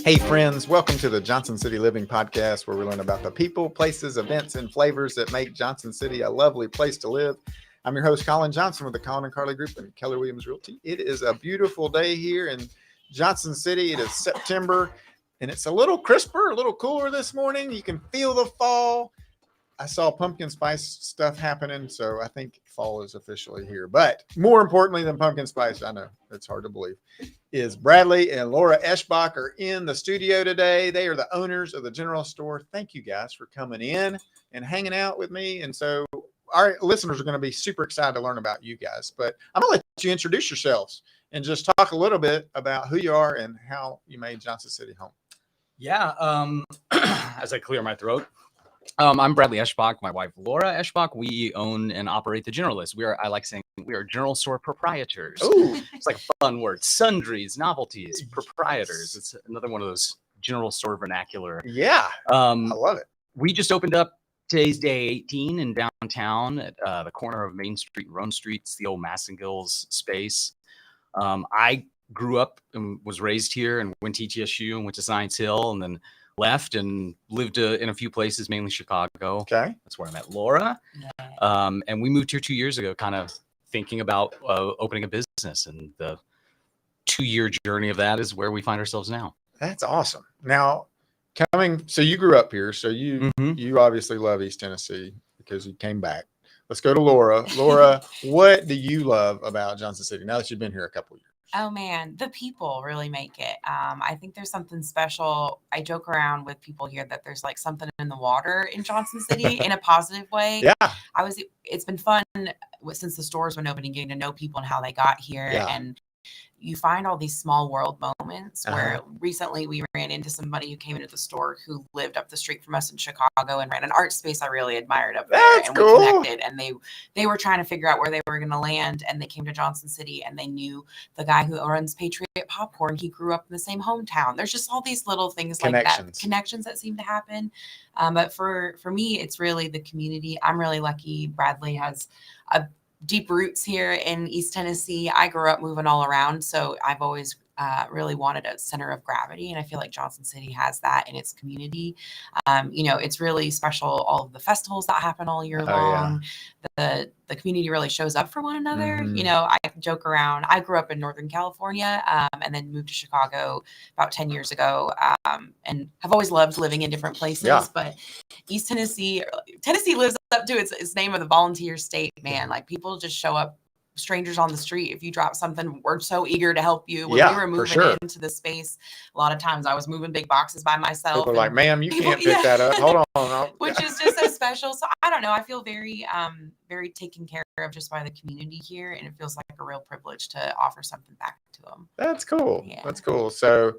Hey friends, welcome to the Johnson City Living Podcast, where we learn about the people, places, events, and flavors that make Johnson City a lovely place to live. I'm your host, Colin Johnson, with the Colin and Carly Group and Keller Williams Realty. It is a beautiful day here in Johnson City. It is September, and it's a little crisper, a little cooler this morning. You can feel the fall. I saw pumpkin spice stuff happening, so I think fall is officially here. But more importantly than pumpkin spice, I know it's hard to believe, is Bradley and Lora Eshbach are in the studio today. They are the owners of the Generalist store. Thank you guys for coming in and hanging out with me. And so our listeners are going to be super excited to learn about you guys. But I'm going to let you introduce yourselves and just talk a little bit about who you are and how you made Johnson City home. Yeah, as I clear my throat. I'm Bradley Eshbach, my wife Lora Eshbach. We own and operate the Generalist. I like saying we are general store proprietors. Ooh. It's like a fun word. Sundries, novelties, proprietors. It's another one of those general store vernacular. Yeah, I love it. We just opened up today's day 18 in downtown at the corner of Main Street and Roan Street. It's the old Massengills space. I grew up and was raised here and went to ETSU and went to Science Hill and then left and lived in a few places, mainly Chicago. Okay. That's where I met Lora. And we moved here 2 years ago, kind of thinking about opening a business. And the 2-year journey of that is where we find ourselves now. That's awesome. Now, so you grew up here, so you obviously love East Tennessee because you came back. Let's go to Lora. Lora, what do you love about Johnson City now that you've been here a couple of years? Oh man, the people really make it. I think there's something special. I joke around with people here that there's like something in the water in Johnson City in a positive way. Yeah. It's been fun since the stores been opening, getting to know people and how they got here. Yeah. And you find all these small world moments where recently we ran into somebody who came into the store who lived up the street from us in Chicago and ran an art space I really admired up there. That's and cool. We connected, and they were trying to figure out where they were going to land, and they came to Johnson City and they knew the guy who runs Patriot Popcorn. He grew up in the same hometown. There's just all these little things like that, connections that seem to happen. But for me, it's really the community. I'm really lucky. Bradley has a deep roots here in East Tennessee. I grew up moving all around, so I've always really wanted a center of gravity, and I feel like Johnson City has that in its community. It's really special, all of the festivals that happen all year long. Yeah. The community really shows up for one another. I joke around. I grew up in Northern California and then moved to Chicago about 10 years ago, and have always loved living in different places. Yeah. But East Tennessee lives up to its name of the volunteer state, man. Like, people just show up, strangers on the street. If you drop something, we're so eager to help you. When we were moving into the space, a lot of times I was moving big boxes by myself. People were like, ma'am, you can't pick that up. Hold on. Which is just so special. So I don't know. I feel very, very taken care of just by the community here. And it feels like a real privilege to offer something back to them. That's cool. Yeah. That's cool. So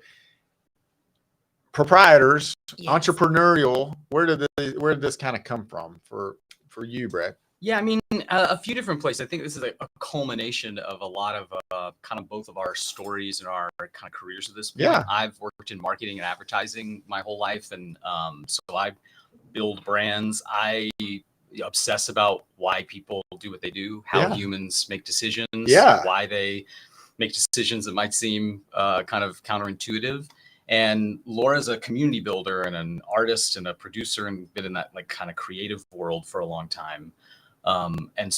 proprietors, entrepreneurial, where did this kind of come from for you, Brett? Yeah, I mean, a few different places. I think this is a culmination of a lot of kind of both of our stories and our kind of careers at this point. Yeah. I've worked in marketing and advertising my whole life. And so I build brands. I obsess about why people do what they do, how humans make decisions, why they make decisions that might seem kind of counterintuitive. And Laura's a community builder and an artist and a producer and been in that like kind of creative world for a long time. And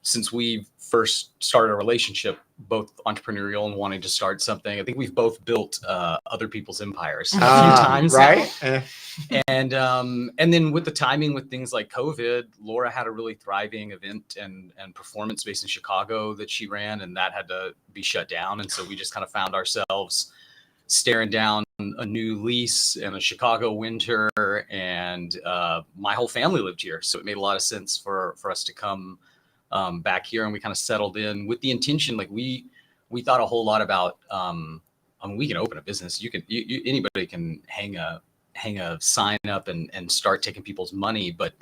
since we first started a relationship, both entrepreneurial and wanting to start something, I think we've both built other people's empires a few times, right? And then with the timing with things like COVID, Lora had a really thriving event and performance space in Chicago that she ran, and that had to be shut down. And so we just kind of found ourselves staring down a new lease in a Chicago winter, and my whole family lived here, so it made a lot of sense for us to come back here, and we kind of settled in with the intention. Like we thought a whole lot about. We can open a business. Anybody can hang a sign up and start taking people's money, but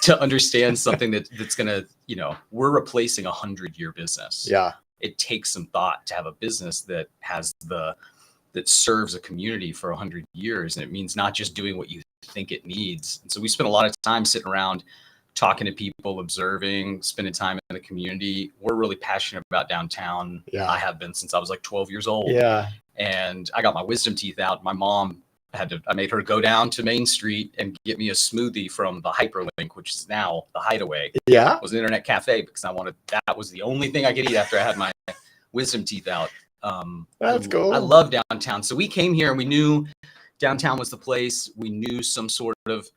to understand something that's gonna, we're replacing 100-year business. Yeah, it takes some thought to have a business that has that serves a community for 100 years. And it means not just doing what you think it needs. And so we spent a lot of time sitting around talking to people, observing, spending time in the community. We're really passionate about downtown. Yeah. I have been since I was like 12 years old. Yeah. and I got my wisdom teeth out. My mom I made her go down to Main Street and get me a smoothie from the Hyperlink, which is now the Hideaway. Yeah. It was an internet cafe because that was the only thing I could eat after I had my wisdom teeth out. That's cool. I love downtown. So we came here and we knew downtown was the place. We knew some sort of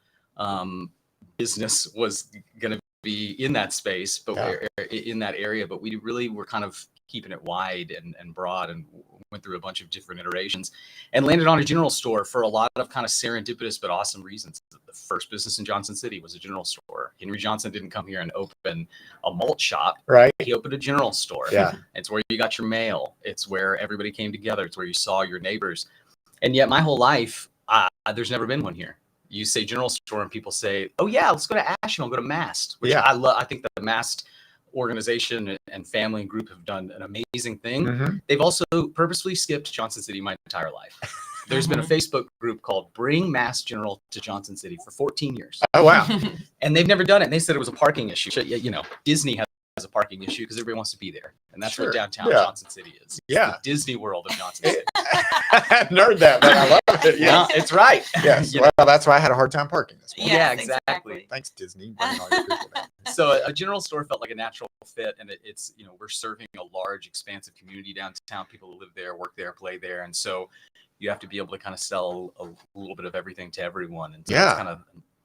business was going to be in that space, but we're in that area, but we really were kind of keeping it wide and broad, and went through a bunch of different iterations and landed on a general store for a lot of kind of serendipitous but awesome reasons. The first business in Johnson City was a general store. Henry Johnson didn't come here and open a malt shop. Right. He opened a general store. Yeah. It's where you got your mail. It's where everybody came together. It's where you saw your neighbors. And yet my whole life, there's never been one here. You say general store and people say, oh yeah, let's go to Asheville, go to Mast, which I love. I think the Mast organization and family and group have done an amazing thing. Mm-hmm. They've also purposely skipped Johnson City my entire life. There's been a Facebook group called Bring Mast General to Johnson City for 14 years. Oh, wow. And they've never done it. And they said it was a parking issue. You know, Disney has a parking issue because everybody wants to be there. And that's what downtown Johnson City is. It's the Disney World of Johnson City. I nerd that, but I love it. Yeah, it's right. Yes. Well, that's why I had a hard time parking this morning. Yeah, exactly. Thanks, Disney. Bringing all your people down. So a general store felt like a natural fit, and it's, you know, we're serving a large, expansive community downtown, people who live there, work there, play there. And so you have to be able to kind of sell a little bit of everything to everyone. And so it's kind of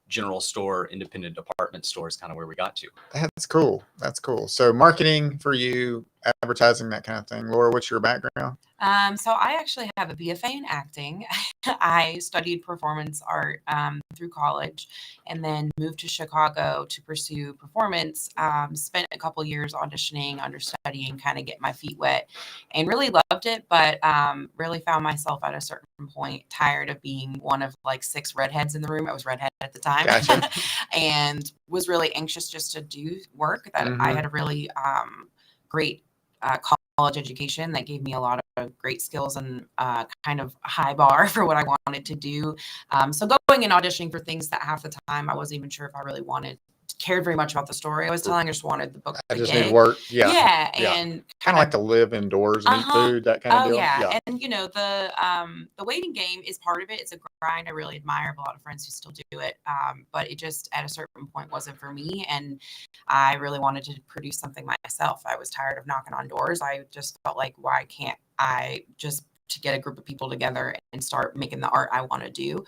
general store, independent department store is kind of where we got to. That's cool. That's cool. So marketing for you, advertising, that kind of thing. Laura, what's your background? So I actually have a BFA in acting. I studied performance art through college, and then moved to Chicago to pursue performance. Spent a couple years auditioning, understudying, kind of get my feet wet, and really loved it. But really found myself at a certain point tired of being one of like 6 redheads in the room. I was redhead at the time, Gotcha. and was really anxious just to do work that I had a really great college education that gave me a lot of great skills and kind of high bar for what I wanted to do. So going and auditioning for things that half the time I wasn't even sure if I really cared very much about the story I was telling. I just wanted the book. I just need work. Yeah. And kind of like to live indoors and eat food, that kind of deal. Yeah. And you know, the waiting game is part of it. It's a grind. I really admire. I have a lot of friends who still do it. But it just at a certain point wasn't for me. And I really wanted to produce something myself. I was tired of knocking on doors. I just felt like, why can't I just to get a group of people together and start making the art I want to do.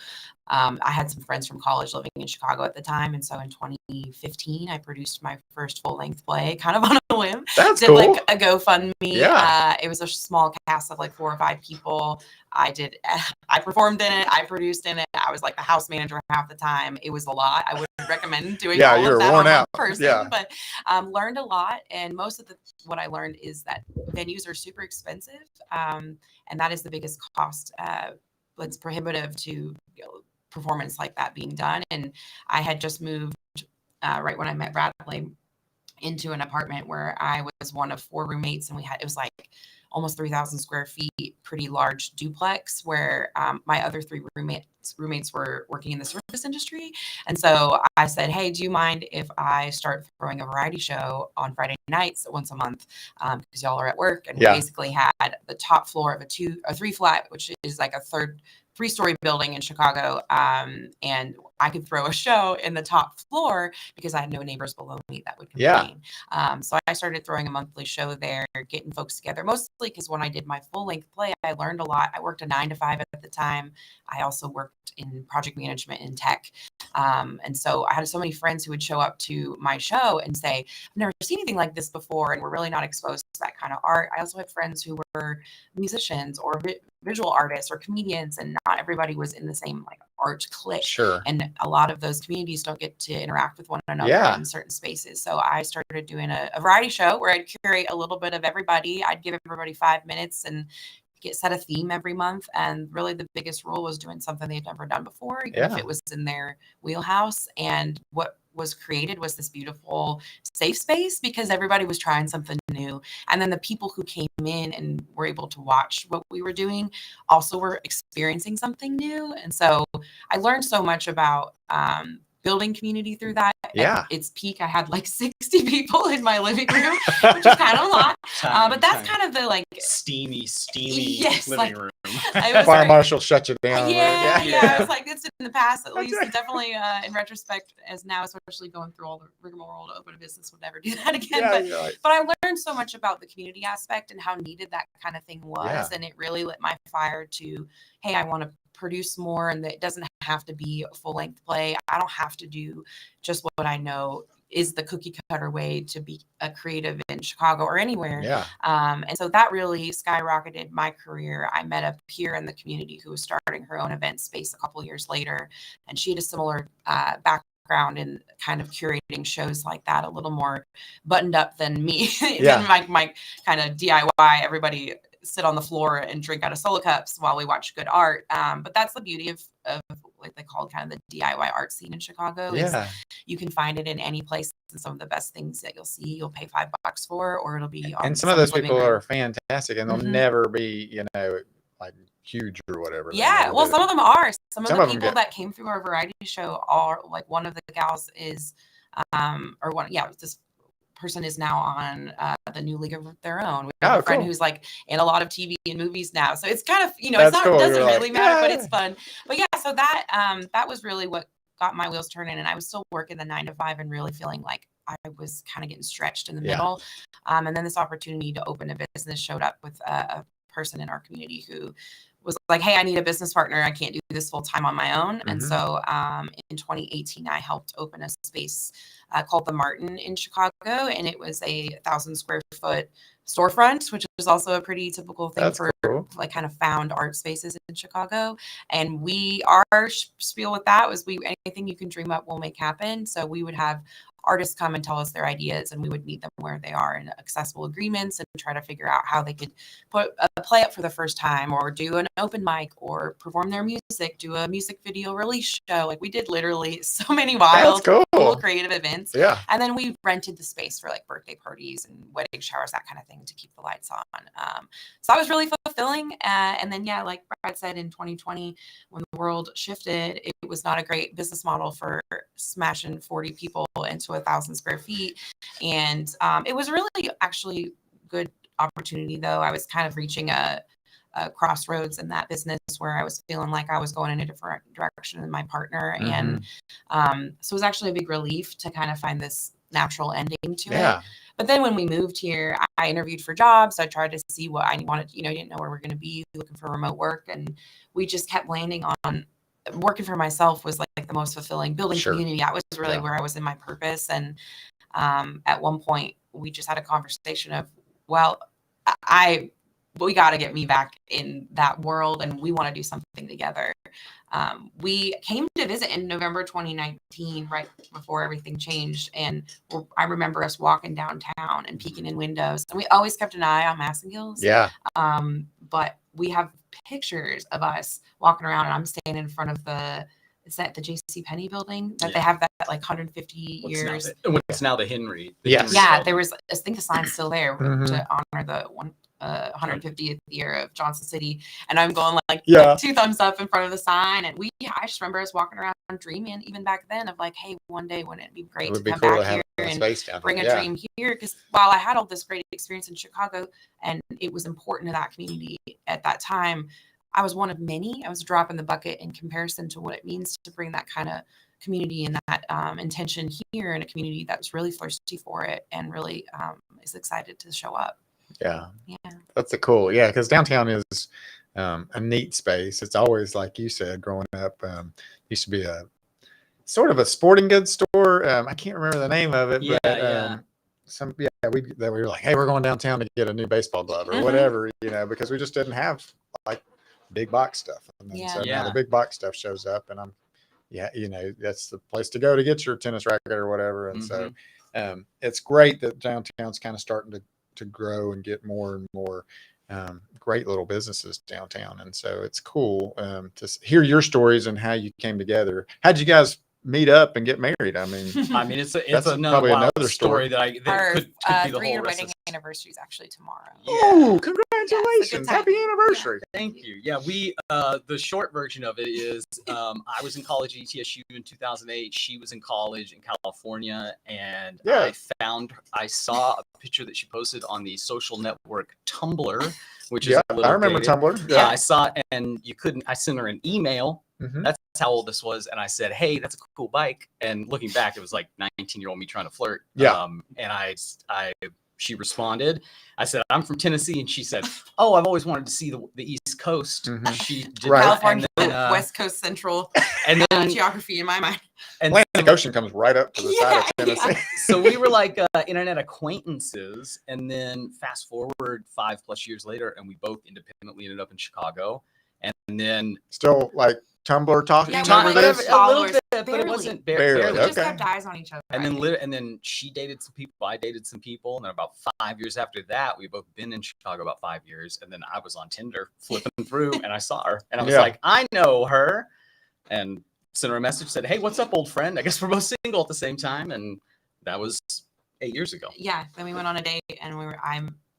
I had some friends from college living in Chicago at the time. And so in 2015, I produced my first full-length play kind of on a whim. That's Did cool. like a GoFundMe. Yeah. It was a small cast of like 4 or 5 people. I performed in it. I produced in it. I was like the house manager half the time. It was a lot. I wouldn't recommend doing all you were of that worn on out. one person, Yeah. but learned a lot. And most of what I learned is that venues are super expensive. And that is the biggest cost. It's prohibitive to performance like that being done. And I had just moved right when I met Bradley into an apartment where I was one of 4 roommates, and it was like almost 3,000 square feet, pretty large duplex where my other 3 roommates were working in the service industry. And so I said, hey, do you mind if I start throwing a variety show on Friday nights once a month? Because y'all are at work. And we basically had the top floor of a 3 flat, which is like a 3-story building in Chicago. And I could throw a show in the top floor because I had no neighbors below me that would complain. So I started throwing a monthly show there, getting folks together, mostly because when I did my full-length play, I learned a lot. I worked a 9 to 5 at the time. I also worked in project management and tech. And so I had so many friends who would show up to my show and say, I've never seen anything like this before, and we're really not exposed to that kind of art. I also had friends who were musicians or visual artists or comedians, and not everybody was in the same like art clique. Sure. And a lot of those communities don't get to interact with one another in certain spaces. So I started doing a variety show where I'd curate a little bit of everybody. I'd give everybody 5 minutes and set a theme every month. And really the biggest rule was doing something they'd never done before, even if it was in their wheelhouse. And what was created was this beautiful safe space because everybody was trying something new. And then the people who came in and were able to watch what we were doing also were experiencing something new. And so I learned so much about building community through that. At its peak, I had like 60 people in my living room, which is kind of a lot. But that's kind of the like steamy yes, living room. Fire marshal shut you down. Yeah. It's like it's in the past, at least. Definitely, in retrospect, as now, especially going through all the rigmarole to open a business, would never do that again. But I learned so much about the community aspect and how needed that kind of thing was, and it really lit my fire to, hey, I want to produce more, and it doesn't have to be a full length play. I don't have to do just what I know is the cookie cutter way to be a creative in Chicago or anywhere. And so that really skyrocketed my career. I met a peer in the community who was starting her own event space a couple years later, and she had a similar background in kind of curating shows like that, a little more buttoned up than me, than my kind of DIY, everybody sit on the floor and drink out of solo cups while we watch good art. But that's the beauty of like they call kind of the DIY art scene in Chicago. Is you can find it in any place, and some of the best things that you'll see, you'll pay $5 for, or it'll be on. And some of those people are fantastic, and they'll never be, like huge or whatever. Yeah, well, some of them are. Some of the people that came through our variety show are like, one of the gals is, this person is now on the new League of Their Own. We have a friend who's like in a lot of TV and movies now. So it's kind of, it's not, cool. Doesn't really matter, but it's fun. But yeah, so that was really what got my wheels turning. And I was still working the 9 to 5 and really feeling like I was kind of getting stretched in the middle. And then this opportunity to open a business showed up with a person in our community who was like, hey, I need a business partner. I can't do this full time on my own. And so in 2018, I helped open a space called the Martin in Chicago. And it was a 1,000 square foot storefront, which is also a pretty typical thing like kind of found art spaces in Chicago. And our spiel with that was anything you can dream up, we'll make happen. So we would have artists come and tell us their ideas, and we would meet them where they are in accessible agreements and try to figure out how they could put a play up for the first time, or do an open mic, or perform their music, do a music video release show. Like, we did literally so many wild, cool creative events. And then we rented the space for like birthday parties and wedding showers, that kind of thing, to keep the lights on. So that was really fulfilling. And then, like Brad said, in 2020, when the world shifted, it was not a great business model for smashing 40 people into 1,000 square feet. And it was really actually good opportunity, though. I was kind of reaching a crossroads in that business where I was feeling like I was going in a different direction than my partner. And so it was actually a big relief to kind of find this natural ending to it. But then when we moved here, I interviewed for jobs. I tried to see what I wanted, didn't know where we're going to be, looking for remote work. And we just kept landing on working for myself was like the most fulfilling. Building community, that was really where I was in my purpose. And at one point we just had a conversation of, we got to get me back in that world, and we want to do something together. We came to visit in November 2019, right before everything changed. And I remember us walking downtown and peeking in windows, and we always kept an eye on Massengills. But we have pictures of us walking around, and I'm standing in front of the J.C. Penney building that they have that like 150 years. What's now the Henry. There was, I think the sign's still there to honor the 150th year of Johnson City. And I'm going like 2 thumbs up in front of the sign. And I just remember us walking around dreaming even back then of like, hey, one day wouldn't it be great to come back here and bring a dream here? Because while I had all this great experience in Chicago and it was important to that community at that time, I was one of many. I was a drop in the bucket in comparison to what it means to bring that kind of community and that intention here in a community that's really thirsty for it and really is excited to show up. That's cool. Because downtown is a neat space. It's always, like you said, growing up, used to be a sort of a sporting goods store. I can't remember the name of it, we were like, hey, we're going downtown to get a new baseball glove or whatever, because we just didn't have like big box stuff. And then, so now the big box stuff shows up, and I'm that's the place to go to get your tennis racket or whatever. And so it's great that downtown's kind of starting to grow and get more and more great little businesses downtown. And so it's cool to hear your stories and how you came together. How'd you guys meet up and get married? I mean, it's probably another story that could be the 3-year wedding anniversary is actually tomorrow. Oh, congrats! Congratulations. Happy anniversary. Thank you. Yeah, we the short version of it is I was in college at ETSU in 2008. She was in college in California, and I saw a picture that she posted on the social network Tumblr, which is a little I remember dated. Tumblr. Yeah, I saw it, and I sent her an email. Mm-hmm. That's how old this was, and I said, "Hey, that's a cool bike." And looking back, it was like 19-year-old me trying to flirt. Yeah. And she responded. I said, "I'm from Tennessee," and she said, "Oh, I've always wanted to see the East Coast." Mm-hmm. She did California, West Coast Central, and then geography in my mind. And Atlantic Ocean comes right up to the side of Tennessee. So we were like internet acquaintances, and then fast forward 5+ years later, and we both independently ended up in Chicago, and then still like Tumblr talking yeah, over this? A little bit, but it wasn't barely. We just kept eyes on each other. And then she dated some people, I dated some people, and then about 5 years after that, we both been in Chicago about 5 years, and then I was on Tinder flipping through, and I saw her, and I was like, I know her, and sent her a message, said, "Hey, what's up, old friend? I guess we're both single at the same time," and that was 8 years ago. Yeah, then we went on a date, and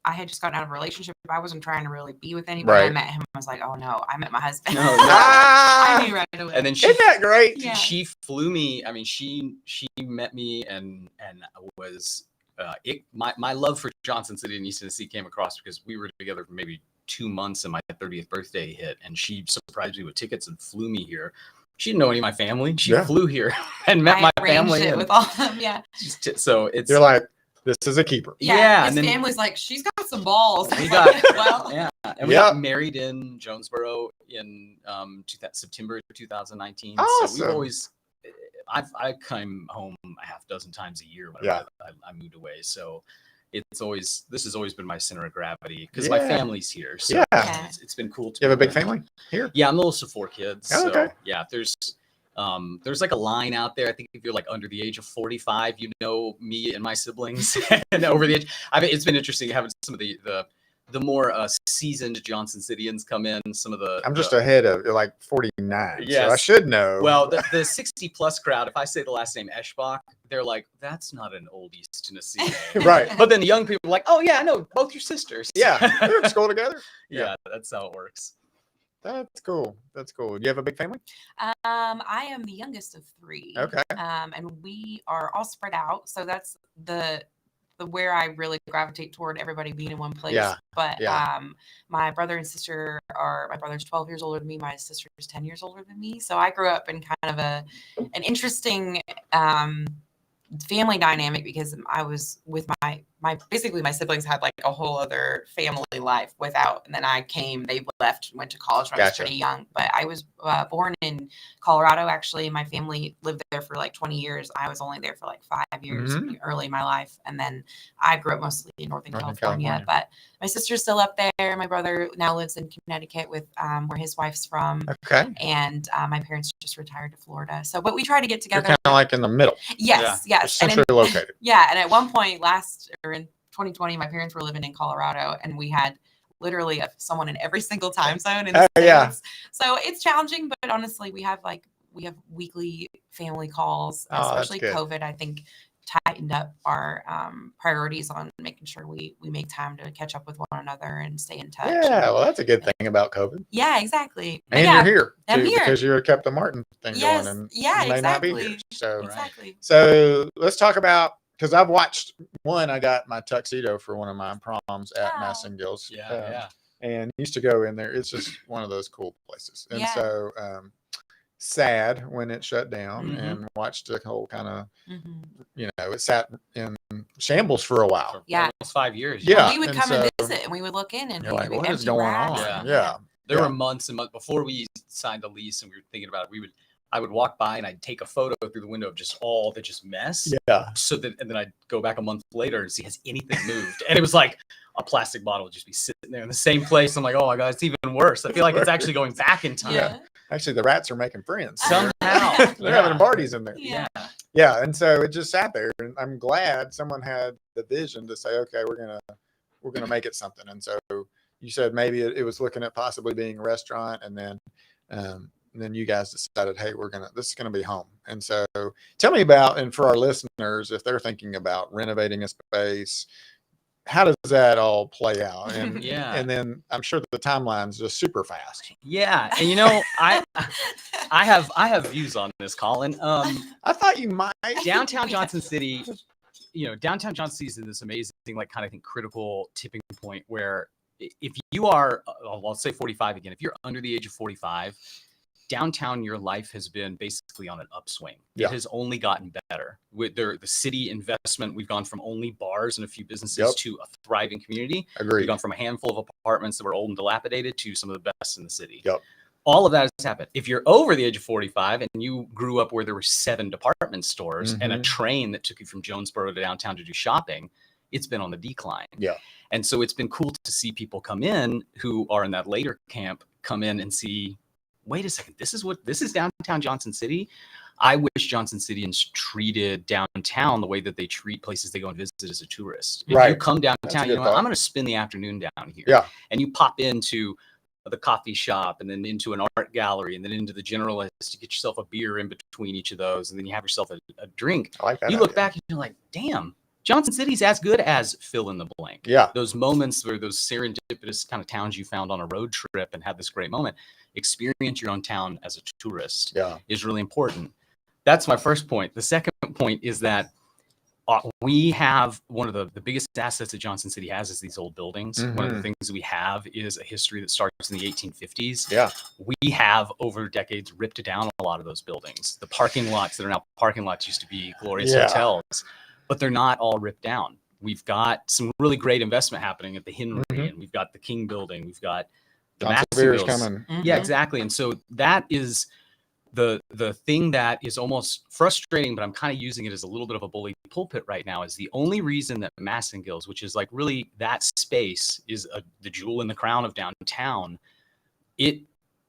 I had just gotten out of a relationship. I wasn't trying to really be with anybody. I met him. I was like, oh no, I met my husband. No. I knew right away. And then isn't that great? Yeah. She flew me. I mean, she met me and was my love for Johnson City and East Tennessee came across because we were together for maybe 2 months, and my 30th birthday hit, and she surprised me with tickets and flew me here. She didn't know any of my family. She flew here and met my family. It with all of them. Yeah. So it's you're like, this is a keeper. Yeah. His family's like, she's got some balls. We got and we got married in Jonesboro in September 2019. Awesome. So we've always I come home a half dozen times a year when I moved away. So this has always been my center of gravity because my family's here. So it's been cool. You have a big family here? Yeah, I'm the oldest of 4 kids. Oh, okay. So yeah, there's like a line out there. I think if you're like under the age of 45, you know me and my siblings, and over the age, it's been interesting having some of the more seasoned Johnson Cityans come in. Some of the I'm just ahead of like 49, yes. So I should know. Well, the 60+ crowd, if I say the last name Eshbach, they're like, that's not an old East Tennessee name. Right. But then the young people are like, oh yeah, I know both your sisters. Yeah, they're in school together. Yeah, that's how it works. That's cool. That's cool. Do you have a big family? I am the youngest of 3. Okay. And we are all spread out. So that's the where I really gravitate toward everybody being in one place. Yeah. But my brother and sister my brother's 12 years older than me. My sister is 10 years older than me. So I grew up in kind of an interesting family dynamic because I was with basically my siblings had like a whole other family life and then they left and went to college when I was pretty young, but I was born in Colorado. Actually, my family lived there for like 20 years. I was only there for like 5 years early in my life. And then I grew up mostly in Northern California, but my sister's still up there. My brother now lives in Connecticut with where his wife's from. Okay. And my parents just retired to Florida. So, but we try to get together. You're kind of like in the middle. Yes. Centrally located. Yeah. And at one point in 2020, my parents were living in Colorado, and we had literally someone in every single time zone in the States. So it's challenging, but honestly, we have weekly family calls, especially COVID. I think tightened up our priorities on making sure we make time to catch up with one another and stay in touch. Yeah, well, that's a good thing about COVID. Yeah, exactly. And you're here too, I'm here because you're Captain Martin thing going, and you may not be here. So let's talk about, because I've watched one. I got my tuxedo for one of my proms at Massengill's. And used to go in there. It's just one of those cool places. And so sad when it shut down, and watched the whole kind of, it sat in shambles for a while. Yeah. Almost 5 years. Yeah. We would come and visit, and we would look in, and you're like, what is going on? Yeah. There were months and months before we signed the lease and we were thinking about it. I would walk by and I'd take a photo through the window of just all the mess. Yeah. And then I'd go back a month later and see, has anything moved? And it was like a plastic bottle would just be sitting there in the same place. I'm like, oh my God, it's even worse. I feel like it's actually going back in time. Yeah. Actually, the rats are making friends. Somehow. They're having parties in there. Yeah. Yeah. And so it just sat there, and I'm glad someone had the vision to say, okay, we're going to make it something. And so you said maybe it was looking at possibly being a restaurant, and then you guys decided, hey, this is going to be home. And so tell me about, and for our listeners, if they're thinking about renovating a space, how does that all play out? And Yeah. and then I'm sure the timeline's just super fast. Yeah, and I have views on this, Colin. I thought you might. Downtown Johnson City, downtown Johnson City is in this amazing, like, kind of, I think, critical tipping point where if you are, I'll say 45 again, if you're under the age of 45, downtown, your life has been basically on an upswing. Yeah. It has only gotten better with the city investment. We've gone from only bars and a few businesses to a thriving community. Agreed. We've gone from a handful of apartments that were old and dilapidated to some of the best in the city. Yep. All of that has happened. If you're over the age of 45 and you grew up where there were 7 department stores and a train that took you from Jonesboro to downtown to do shopping, it's been on the decline. Yeah. And so it's been cool to see people come in who are in that later camp come in and see, wait a second, this is downtown Johnson City. I wish Johnson Cityans treated downtown the way that they treat places they go and visit as a tourist. If you come downtown, you know what, I'm going to spend the afternoon down here. Yeah. And you pop into the coffee shop and then into an art gallery and then into the Generalist to get yourself a beer in between each of those. And then you have yourself a drink. I like that. You look back and you're like, damn, Johnson City's as good as fill in the blank. Yeah. Those moments where those serendipitous kind of towns you found on a road trip and had this great moment, experience your own town as a tourist is really important. That's my first point. The second point is that we have one of the biggest assets that Johnson City has is these old buildings. One of the things that we have is a history that starts in the 1850s. Yeah. We have over decades ripped down a lot of those buildings. The parking lots that are now parking lots used to be glorious hotels, but they're not all ripped down. We've got some really great investment happening at the Henry, and we've got the King building. We've got the Johnson coming. Yeah, exactly. And so that is the thing that is almost frustrating, but I'm kind of using it as a little bit of a bully pulpit right now, is the only reason that Massengills, which is like really that space, is the jewel in the crown of downtown.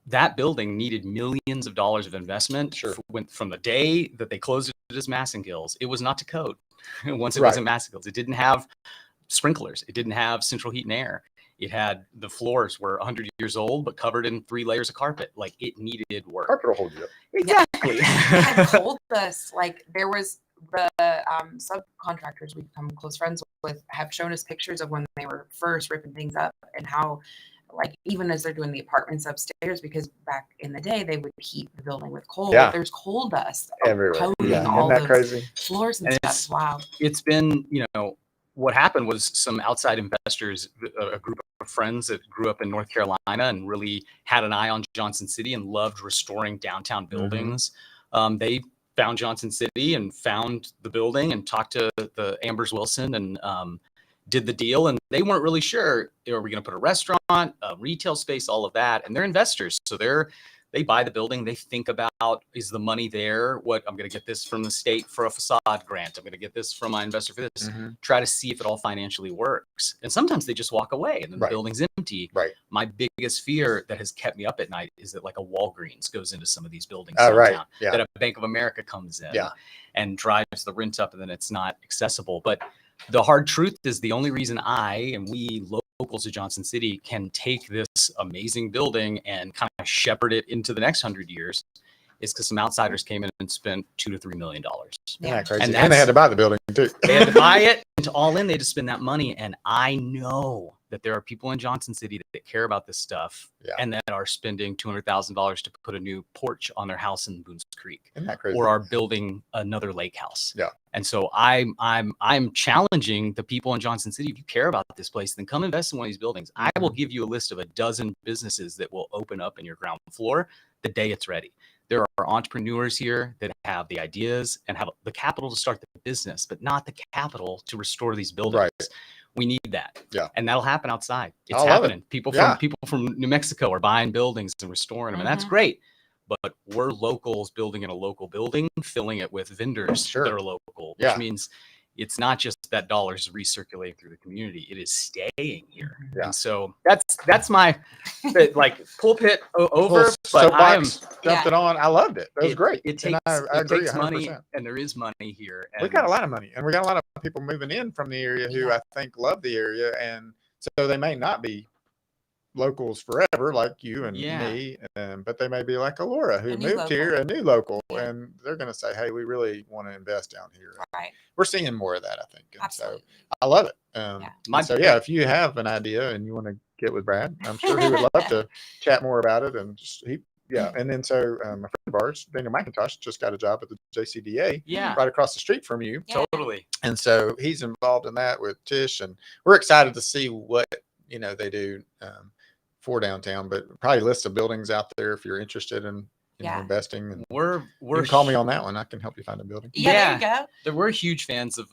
That building needed millions of dollars of investment. From the day that they closed it as Massengills, it was not to code. Once it was in Massengills, it didn't have sprinklers. It didn't have central heat and air. It had, the floors were 100 years old, but covered in 3 layers of carpet. Like, it needed work. Carpet will hold you up. Exactly. I told us, like, there was the subcontractors we become close friends with have shown us pictures of when they were first ripping things up and how, like, even as they're doing the apartments upstairs, because back in the day they would heat the building with coal. Yeah. There's coal dust everywhere. coating all Isn't that those crazy? floors and stuff. Wow. It's been, what happened was some outside investors, a group of friends that grew up in North Carolina and really had an eye on Johnson City and loved restoring downtown buildings. They found Johnson City and found the building and talked to the Ambers Wilson and did the deal. And they weren't really sure, are we going to put a restaurant, a retail space, all of that? And they're investors. So they buy the building. They think about, is the money there? What, I'm going to get this from the state for a facade grant. I'm going to get this from my investor for this. Try to see if it all financially works. And sometimes they just walk away and then the building's empty. Right. My biggest fear that has kept me up at night is that, like, a Walgreens goes into some of these buildings that a Bank of America comes in and drives the rent up, and then it's not accessible. But the hard truth is, the only reason we locals of Johnson City can take this amazing building and kind of shepherd it into the next 100 years is because some outsiders came in and spent $2 to $3 million. Yeah, crazy. And they had to buy the building too. They had to buy it, and to all in, they had to spend that money. And I know that there are people in Johnson City that care about this stuff and that are spending $200,000 to put a new porch on their house in Boone's Creek. Isn't that crazy? Or are building another lake house. Yeah. And so I'm challenging the people in Johnson City. If you care about this place, then come invest in one of these buildings. I will give you a list of a dozen businesses that will open up in your ground floor the day it's ready. There are entrepreneurs here that have the ideas and have the capital to start the business, but not the capital to restore these buildings. Right. We need that. Yeah. And that'll happen outside. It's I love happening. it. People from New Mexico are buying buildings and restoring them, and that's great. But we're locals building in a local building, filling it with vendors that are local, which means it's not just that dollars recirculating through the community; it is staying here. Yeah. And so that's my pulpit over. But I am dumped it on. I loved it. That was great. It takes, I agree, takes money, 100%. and there is money here. And we got a lot of money, and we got a lot of people moving in from the area who I think love the area, and so they may not be locals forever, like you and me, but they may be like a Lora who moved here, a new local, and they're going to say, hey, we really want to invest down here. Right. We're seeing more of that, I think. And Absolutely. so I love it. If you have an idea and you want to get with Brad, I'm sure he would love to chat more about it. And and then so a friend of ours, Daniel McIntosh, just got a job at the JCDA right across the street from you. Totally. And so he's involved in that with Tish, and we're excited to see what they do for downtown, but probably list of buildings out there if you're interested in investing. And we're you can call me on that one. I can help you find a building. There you go. We're huge fans of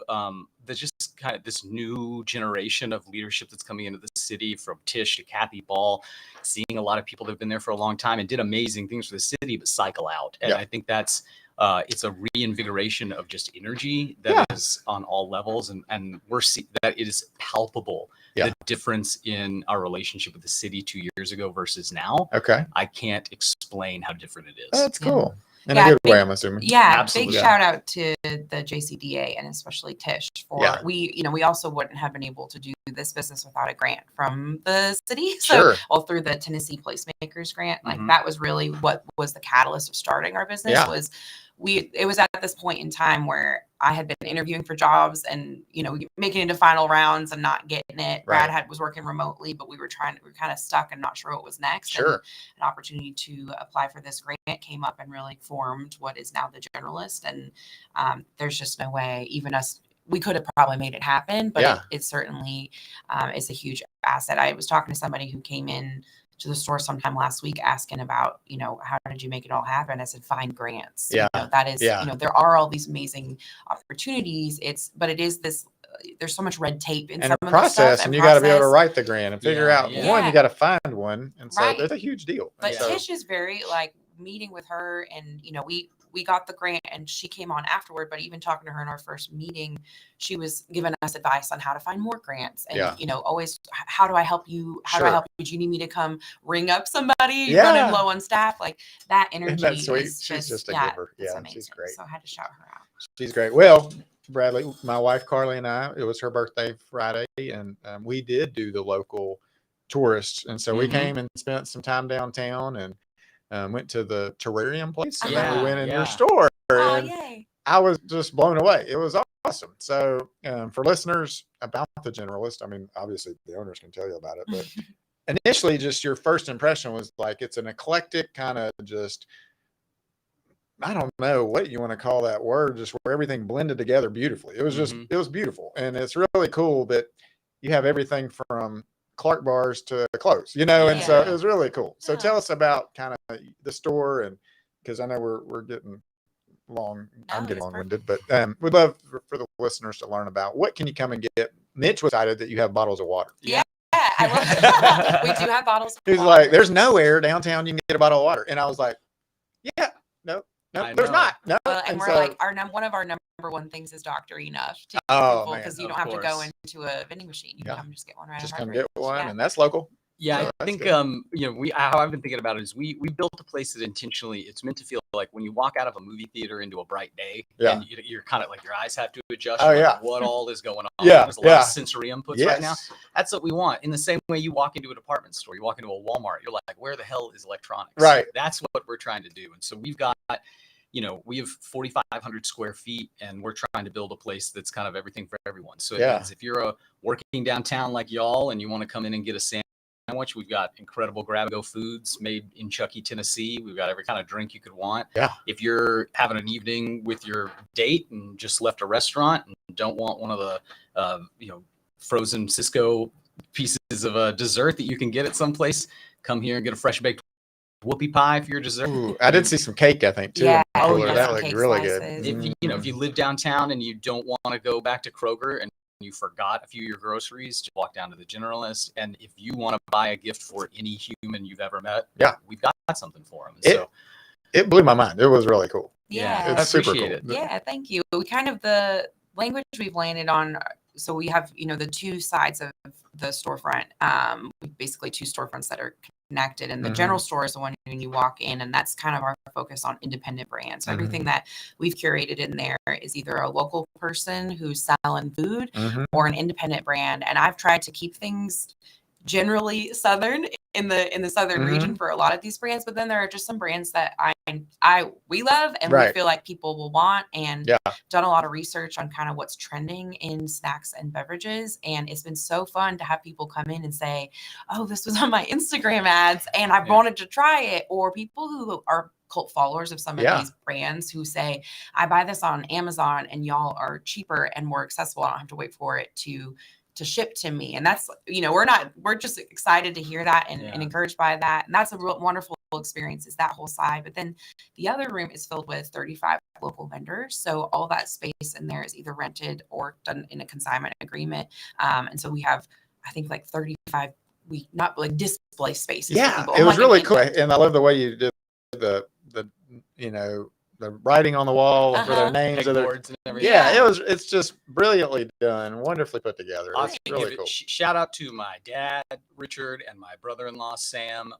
the just kind of this new generation of leadership that's coming into the city, from Tish to Kathy Ball, seeing a lot of people that have been there for a long time and did amazing things for the city, but cycle out. And I think that's it's a reinvigoration of just energy that is on all levels, and we're seeing that it is palpable. The difference in our relationship with the city 2 years ago versus now. Okay. I can't explain how different it is. That's cool. In a good way, I'm assuming. Yeah, absolutely. Big shout out to the JCDA and especially Tish for we also wouldn't have been able to do this business without a grant from the city. So through the Tennessee Placemakers grant, like that was really what was the catalyst of starting our business. It was at this point in time where I had been interviewing for jobs and, making it to final rounds and not getting it. Brad was working remotely, but we were kind of stuck and not sure what was next. And an opportunity to apply for this grant came up and really formed what is now the Generalist. And there's just no way, even us, we could have probably made it happen, but it certainly is a huge asset. I was talking to somebody who came in to the store sometime last week asking about, how did you make it all happen? I said, find grants. That is, there are all these amazing opportunities. But it is this, there's so much red tape in some of the process, and you got to be able to write the grant and figure out one, you got to find one. And so there's a huge deal. But Tish is very meeting with her, and, we got the grant and she came on afterward, but even talking to her in our first meeting, she was giving us advice on how to find more grants and, always, how do I help you? How do I help you? Do you need me to come ring up somebody running low on staff? Like that energy. That's sweet. Is she's just a giver. Yeah, she's great. So I had to shout her out. She's great. Well, Bradley, my wife, Carly, and I, it was her birthday Friday, and we did do the local tourists. And so we came and spent some time downtown and went to the terrarium place, and then we went in your store, and I was just blown away. It was awesome. So for listeners about the Generalist, I mean, obviously the owners can tell you about it, but initially just your first impression was like, it's an eclectic kind of just, I don't know what you want to call that word, just where everything blended together beautifully. It was just, it was beautiful. And it's really cool that you have everything from Clark bars to clothes, and so it was really cool. So tell us about kind of the store, and because I know we're getting long, I'm getting long-winded, but we'd love for the listeners to learn about what can you come and get. Mitch was excited that you have bottles of water. I love it. We do have bottles of water. He's like, there's nowhere downtown you can get a bottle of water, and I was like, no, there's not. No, and we're like, one of our number one things is Dr. Enough to people, because you don't have to go into a vending machine. You can come and just get one right. Just come get one, and that's local. Yeah, so I think how I've been thinking about it is we built a place that intentionally, it's meant to feel like when you walk out of a movie theater into a bright day, and you're kind of like your eyes have to adjust. What all is going on? There's a lot of sensory inputs right now. That's what we want. In the same way you walk into a department store, you walk into a Walmart, you're like, where the hell is electronics? Right. That's what we're trying to do. And so we've got, we have 4,500 square feet, and we're trying to build a place that's kind of everything for everyone. So it means if you're working downtown like y'all and you want to come in and get a sandwich, we've got incredible grab-and-go foods made in Chuckey, Tennessee. We've got every kind of drink you could want. Yeah. If you're having an evening with your date and just left a restaurant and don't want one of the, frozen Cisco pieces of a dessert that you can get at some place, come here and get a fresh baked whoopie pie for your dessert. Ooh, I did see some cake, I think, too. Yeah. That looked really good. If you live downtown and you don't want to go back to Kroger and you forgot a few of your groceries, just walk down to the Generalist. And if you want to buy a gift for any human you've ever met, we've got something for them. It blew my mind. It was really cool. Yeah, it's super cool. Yeah, thank you. The language we've landed on. So we have, the two sides of the storefront. Basically two storefronts that are connected, and the general store is the one when you walk in, and that's kind of our focus on independent brands. So everything that we've curated in there is either a local person who's selling food or an independent brand. And I've tried to keep things generally Southern in the southern region for a lot of these brands, but then there are just some brands that we love and we feel like people will want, and done a lot of research on kind of what's trending in snacks and beverages. And it's been so fun to have people come in and say, oh, this was on my Instagram ads and I wanted to try it. Or people who are cult followers of some of these brands who say, I buy this on Amazon and y'all are cheaper and more accessible. I don't have to wait for it to ship to me. And that's, we're just excited to hear that and encouraged by that. And that's a real wonderful experience, is that whole side. But then the other room is filled with 35 local vendors. So all that space in there is either rented or done in a consignment agreement. And so we have, I think, like 35, not like display spaces. Yeah, it was really cool. And I love the way you did the the writing on the wall for their names and everything. It's just brilliantly done, wonderfully put together. It's really cool. Shout out to my dad Richard and my brother-in-law Sam,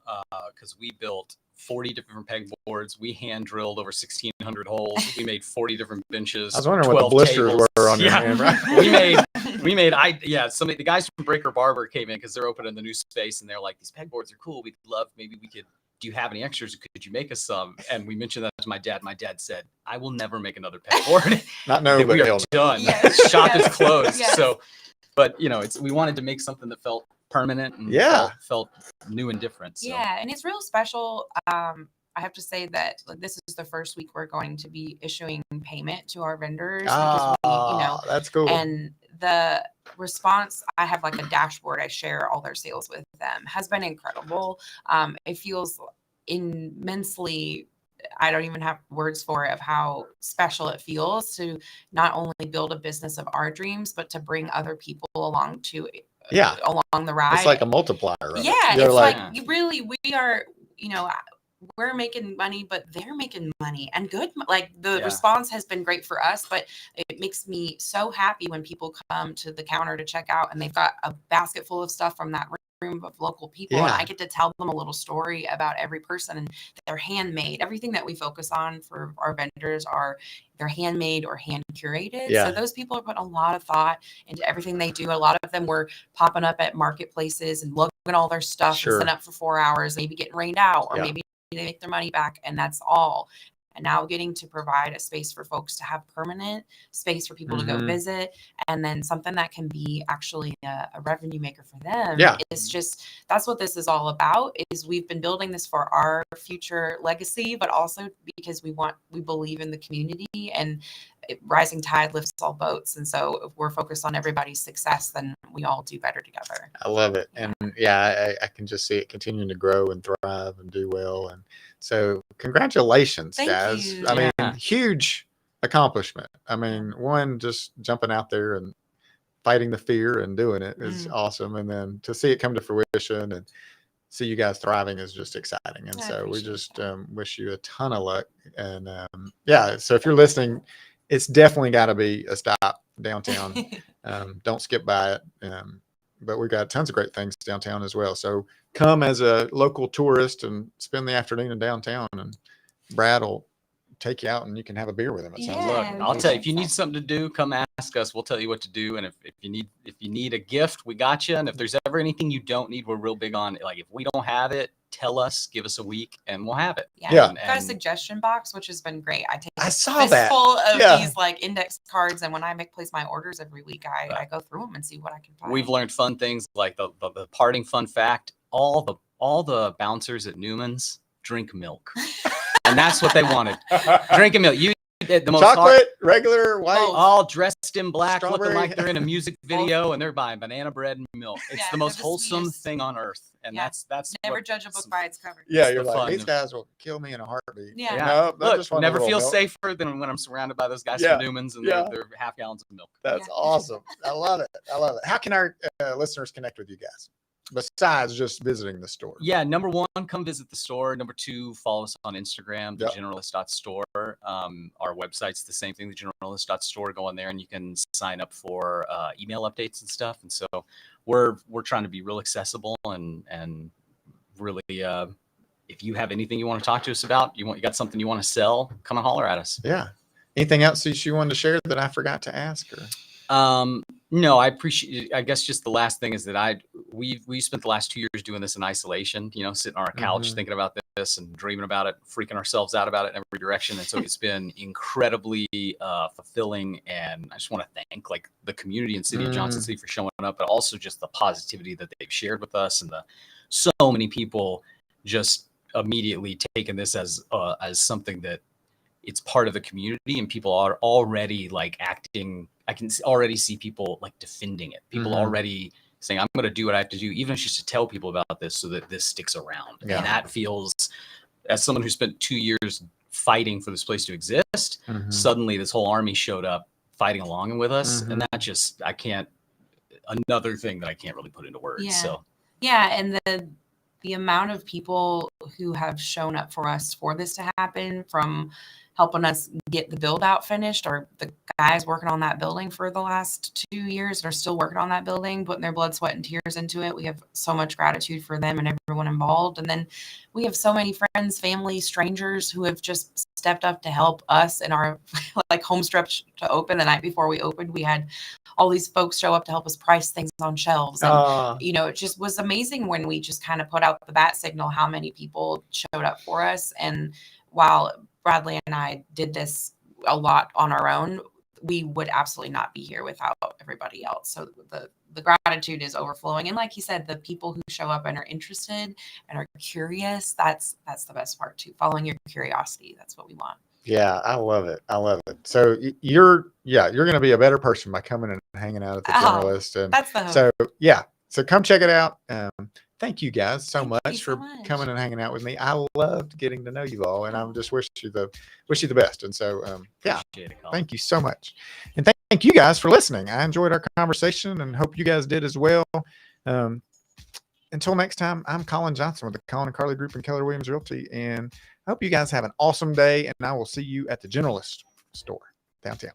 because we built 40 different pegboards. We hand drilled over 1,600 holes. We made 40 different benches. I was wondering what the blisters were on your hand, right? The guys from Breaker Barber came in because they're opening the new space, and they're like, these pegboards are cool. We'd love, maybe we could, do you have any extras? Could you make us some? And we mentioned that to my dad. My dad said, I will never make another pegboard. We are done. Yes. Shop is closed. Yes. So, but we wanted to make something that felt permanent and felt new and different. So. Yeah, and it's real special. I have to say that this is the first week we're going to be issuing payment to our vendors. That's cool. And the response, I have like a dashboard, I share all their sales with them, has been incredible. It feels immensely, I don't even have words for it, of how special it feels to not only build a business of our dreams, but to bring other people along along the ride. It's like a multiplier. Right? Yeah, it's like really, we are, we're making money, but they're making money, and good. Like the response has been great for us, but it makes me so happy when people come to the counter to check out and they've got a basket full of stuff from that room of local people. And I get to tell them a little story about every person, and they're handmade. Everything that we focus on for our vendors they're handmade or hand curated. So those people are putting a lot of thought into everything they do. A lot of them were popping up at marketplaces and looking at all their stuff and sitting up for 4 hours, maybe getting rained out, or maybe they make their money back, and that's all. And now getting to provide a space for folks to have permanent space for people to go visit, and then something that can be actually a revenue maker for them. It's just, that's what this is all about, is we've been building this for our future legacy, but also because we believe in the community, and rising tide lifts all boats. And so if we're focused on everybody's success, then we all do better together. I love it. And I can just see it continuing to grow and thrive and do well. And so congratulations, guys. You. I mean, huge accomplishment. I mean, one, just jumping out there and fighting the fear and doing it is awesome. And then to see it come to fruition and see you guys thriving is just exciting. And so we just wish you a ton of luck. And so if you're listening, it's definitely got to be a stop downtown. Don't skip by it. But we've got tons of great things downtown as well. So come as a local tourist and spend the afternoon in downtown, and Brad will take you out and you can have a beer with him. It sounds like. I'll tell you, if you need something to do, come ask us. We'll tell you what to do. And if you need a gift, we got you. And if there's ever anything you don't need, we're real big on, like, if we don't have it, tell us, give us a week, and we'll have it. Got a suggestion box, which has been great. I take a fistful of these like index cards, and when I place my orders every week, I go through them and see what I can find. We've learned fun things, like the parting fun fact: all the bouncers at Newman's drink milk, and that's what they wanted. Drinking milk. The most chocolate, regular, white, all dressed in black, strawberry. Looking like they're in a music video, and they're buying banana bread and milk. It's the most wholesome thing on earth, and that's never judge a book by its cover. Yeah, you're like, these guys will kill me in a heartbeat. No, look, never feel safer than when I'm surrounded by those guys from Newman's and their half gallons of milk. That's awesome. I love it. How can our listeners connect with you guys besides just visiting the store? Number one, come visit the store. Number two, follow us on Instagram, the generalist.store. Our website's the same thing, the generalist.store. Go on there and you can sign up for email updates and stuff. And so we're trying to be real accessible and really, if you have anything you want to talk to us about, you got something you want to sell, come and holler at us. Yeah. Anything else that you wanted to share that I forgot to ask? Or? No, I appreciate. I guess just the last thing is that we spent the last 2 years doing this in isolation. You know, sitting on our couch thinking about this and dreaming about it, freaking ourselves out about it in every direction. And so it's been incredibly fulfilling. And I just want to thank like the community and city of Johnson City for showing up, but also just the positivity that they've shared with us, and so many people just immediately taking this as something that it's part of the community, and people are already like acting. I can already see people like defending it. People already saying, I'm going to do what I have to do, even if it's just to tell people about this so that this sticks around. Yeah. And that feels, as someone who spent 2 years fighting for this place to exist, suddenly this whole army showed up fighting along with us. And that just, another thing that I can't really put into words. Yeah. So, yeah. And the amount of people who have shown up for us for this to happen, from helping us get the build out finished, or the guys working on that building for the last 2 years and are still working on that building, putting their blood, sweat, and tears into it. We have so much gratitude for them and everyone involved. And then we have so many friends, family, strangers who have just stepped up to help us in our like home stretch to open. The night before we opened, we had all these folks show up to help us price things on shelves. And, you know, it just was amazing when we just kind of put out the bat signal, how many people showed up for us. And while Bradley and I did this a lot on our own, we would absolutely not be here without everybody else. So the gratitude is overflowing. And like he said, the people who show up and are interested and are curious, that's the best part too. Following your curiosity. That's what we want. Yeah, I love it. I love it. So you're going to be a better person by coming and hanging out at the Generalist. And that's the hope. So yeah, so come check it out. Thank you guys so much for coming and hanging out with me. I loved getting to know you all, and I just wish you the best. And so thank you so much, and thank you guys for listening. I enjoyed our conversation, and hope you guys did as well. Until next time, I'm Colin Johnson with the Colin and Carly Group and Keller Williams Realty, and I hope you guys have an awesome day, and I will see you at the Generalist store downtown.